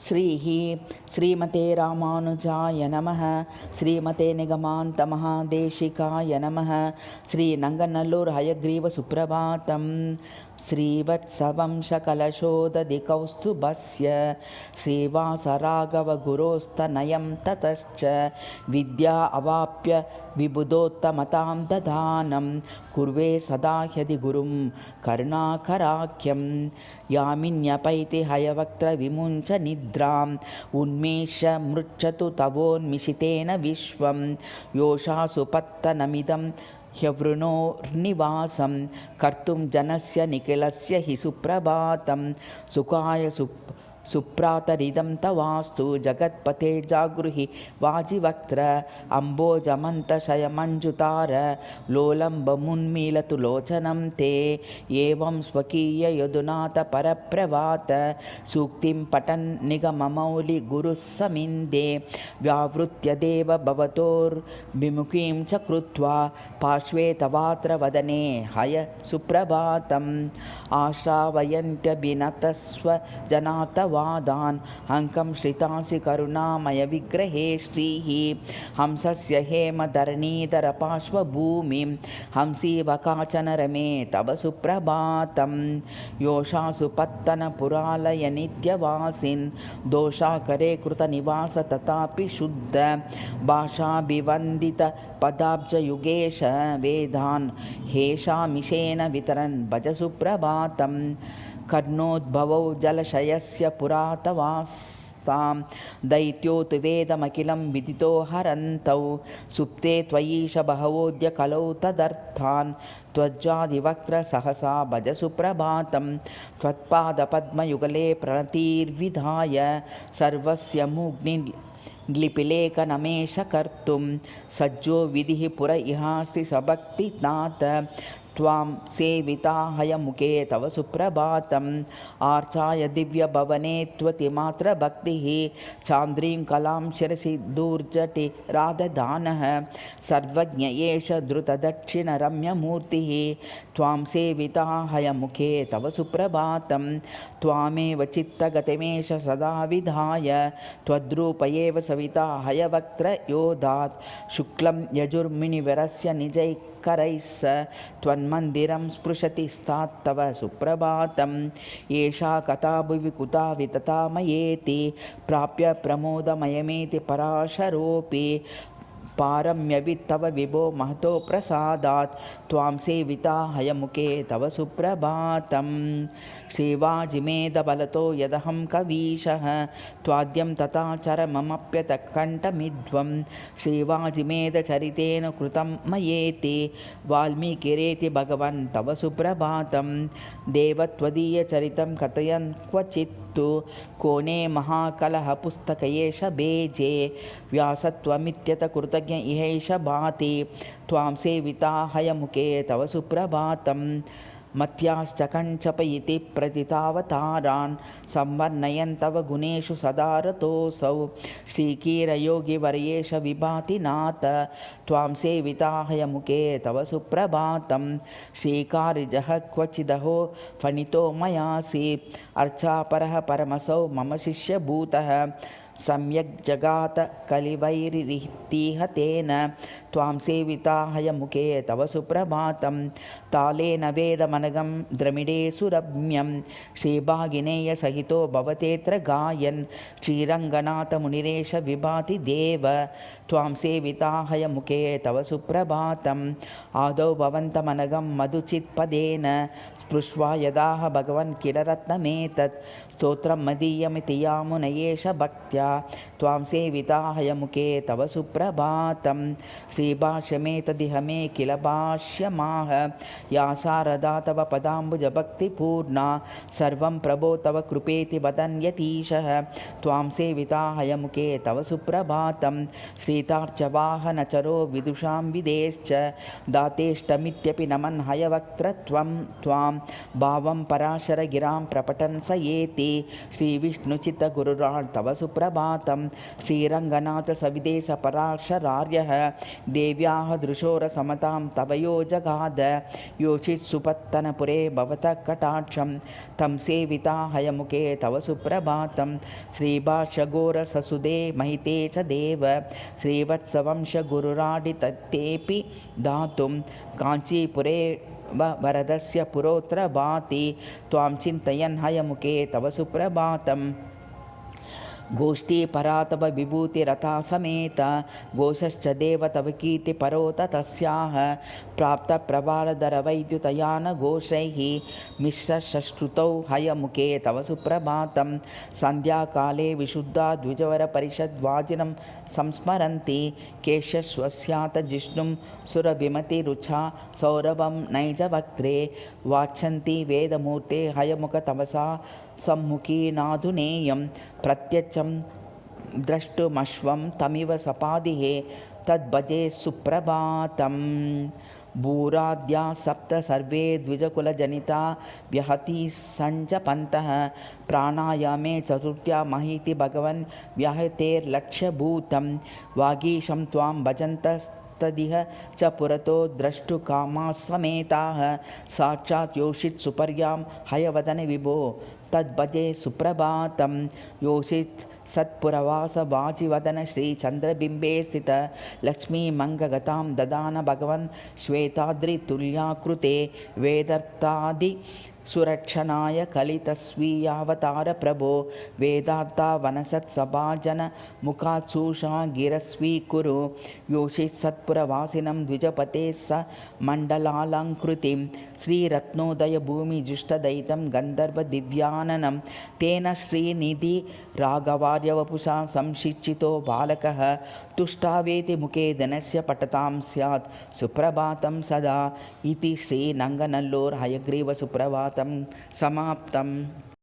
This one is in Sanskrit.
श्रीमते रामानुजाय नमः। श्रीमते निगमान्तमहादेशिकाय नमः। श्रीनङ्गनल्लूर् हयग्रीव सुप्रभातं। श्रीवत्सवंशकलशोदधिकौस्तुभस्य श्रीवासराघवगुरोस्तनयं ततश्च विद्या अवाप्य विबुधोत्तमतां दधानं कुर्वे सदा ह्यधिगुरुं करुणाकराख्यं। यामिन्यपैति हयवक्त्रविमुञ्च निद्राम् उन्मेष मृच्छतु तवोन्मिषितेन विश्वं योषासु पत्तनमिदं ह्यवृणोर्निवासं कर्तुं जनस्य निखिलस्य हि सुप्रभातं। सुखाय सुप्रातरिदं तवास्तु जगत्पते जागृहि वाजिवक्त्र अम्बोजमन्तशयमञ्जुतार लोलम्बमुन्मीलतु लोचनं ते। एवं स्वकीययदुनाथ परप्रभात सूक्तिं पठन् निगममौलिगुरुः समिन्दे व्यावृत्य देव भवतोर्विमुखीं च कृत्वा पार्श्वे तवात्र वदने हय सुप्रभातम्। आश्रावयन्त्यभिनतस्व जनातवादान् अङ्कं श्रितासि करुणामय विग्रहे श्रीः हंसस्य हेमधरणीधर पार्श्वभूमिं हंसीव काचन रमे तव सुप्रभातं। योषासु पत्तनपुरालय नित्यवासिन् दोषाकरे कृतनिवास तथापि शुद्ध भाषाभिवन्दित पदाब्जयुगेश वेदान् हेषामिषेण वितरन् भज सुप्रभातं। कर्णोद्भवौ जलशयस्य पुरातवास्तां दैत्यो तु वेदमखिलं विदितो हरन्तौ सुप्ते त्वयीश बहवोऽद्य कलौ तदर्थान् त्वज्जादिवक्त्र सहसा भज सुप्रभातं। त्वत्पादपद्मयुगले प्रणतिर्विधाय सर्वस्य मुग्निलिपिलेखनमेष कर्तुं सज्जो विधिः पुर इहास्ति सभक्तिनाथ त्वां सेविता हयमुखे तव सुप्रभातम्। आर्चाय दिव्यभवने त्वतिमात्र भक्तिः चान्द्रीं कलां शिरसि दूर्जटिरादधानः सर्वज्ञ एष द्रुतदक्षिणरम्यमूर्तिः त्वां सेविता हयमुखे तव सुप्रभातं। त्वामेव चित्तगतिमेष सदा विधाय त्वद्रूप एव सविता हयवक्त्र योदात् शुक्लं यजुर्मुनिवरस्य निजैकरैः त्वन्मन्दिरं स्पृशति स्तात्तव सुप्रभातम्। एषा कथा भुवि कुता वितता मयेति प्राप्य प्रमोदमयमेति पराशरोऽपि पारम्यवित्तव विभो महतो प्रसादात् त्वां सेविता हयमुखे तव सुप्रभातं। श्रीवाजिमेधबलतो यदहं कवीशः त्वाद्यं तथा चरममप्यतकण्ठमिध्वं श्रीवाजिमेधचरितेन कृतं मयेति वाल्मीकिरेति भगवन् तव सुप्रभातं। देवत्वदीयचरितं कथयन् क्वचित्तु कोणे महाकलहपुस्तक एष भेजे व्यासत्वमित्यत कृतज्ञ इहैष भाति त्वां सेविता हयमुखे तव सुप्रभातं। मत्याश्च कञ्चप इति प्रतितावतारान् संवर्णयन् तव गुणेषु सदा रतोऽसौ श्रीकीरयोगिवर्येष विभाति नाथ त्वां सेविता हयमुखे तव सुप्रभातं। श्रीकारिजः क्वचिदहो फणितो मयासि अर्चापरः परमसौ मम शिष्यभूतः सम्यक् जगात कलिवैरितीह तेन त्वां सेविता हयमुखे तव सुप्रभातं। तालेन वेदमनघं द्रमिडे सुरम्यं श्रीभागिनेय सहितो भवतेऽत्र गायन् श्रीरङ्गनाथमुनिरेश विभाति देव त्वां सेविता हयमुखे तव सुप्रभातम्। आदौ भवन्तमनघं मधुचित्पदेन स्पृष्ट्वा यदाह भगवन् किलरत्नमेतत् स्तोत्रं मदीयमिति यामुनयेष भक्त्या त्वां सेविता हयमुखे तव सुप्रभातं। श्रीभाष्यमेतदिह मे किल भाष्यमाह या शारदा तव पदाम्बुजभक्तिपूर्णा सर्वं प्रभो तव कृपेति वदन्यतीशः त्वां सेविता हयमुखे तव सुप्रभातं। श्रीतार्चवाहनचरो विदुषां विदेश्च दातेष्टमित्यपि नमन् हयवक्त्रत्वं त्वां भावं पराशरगिरां प्रपठन् स एति श्रीविष्णुचित्तगुरुराट् तव सुप्रभातं। सुप्रभातं श्रीरङ्गनाथसविदेशपराशरार्यः देव्याः दृशोरसमतां तव यो जगाद योषित्सुपत्तनपुरे भवतः कटाक्षं तं सेविता हयमुखे तव सुप्रभातं श्रीभाष्यघोरससुदे महिते च देव श्रीवत्सवंशगुरुराडितत्तेऽपि दातुं काञ्चीपुरे वरदस्य पुरोत्र भाति त्वां चिन्तयन् हयमुखे तव सुप्रभातम् गोष्ठी परा तव विभूतिरथा समेत घोषश्च देव तव कीर्ति परोत तस्याः प्राप्तप्रबालधरवैद्युतयानघोषैः मिश्रश्रुतौ हयमुखे तव सुप्रभातं सन्ध्याकाले विशुद्धा द्विजवरपरिषद्वाजिनं संस्मरन्ति केशस्वस्यात् जिष्णुं सुरभिमतिरुचा सौरभं नैजवक्त्रे वाच्छन्ति वेदमूर्ते हयमुख तवसा सम्मुखी नाधुनेयं प्रत्यक्षं द्रष्टुमश्वं तमिव सपादिहे तद्भजे सुप्रभातम् भूराद्या सप्त सर्वे द्विजकुलजनिता व्यहति सञ्जपन्तः प्राणायामे चतुर्थ्या महीति भगवन् व्याहतेर्लक्ष्यभूतं वागीशं त्वां भजन्तस्तदिह च पुरतो द्रष्टुकामाः समेताः साक्षात् योषित् सुपर्यां हयवदन विभो तद्भजे सुप्रभातं योषित् सत्पुरवास वाजिवदन श्रीचन्द्रबिम्बे स्थित लक्ष्मीमङ्गगतां ददान भगवन् श्वेताद्रितुल्याकृते वेदर्थादि सुरक्षणाय कलितस्वीयावतार प्रभो वेदार्था वनसत्सभाजन मुखात्सूषा गिरस्वीकुरु योषित् सत्पुरवासिनं द्विजपते स मण्डलालङ्कृतिं श्रीरत्नोदय भूमिजुष्टदयितं गन्धर्वदिव्याननं तेन श्रीनिधि राघवार्यवपुषा संशिक्षितो बालकः तुष्टावेति मुखे धनस्य पठतां स्यात् सुप्रभातं सदा इति श्रीनङ्गनल्लूर् हयग्रीव सुप्रभातं समाप्तम्।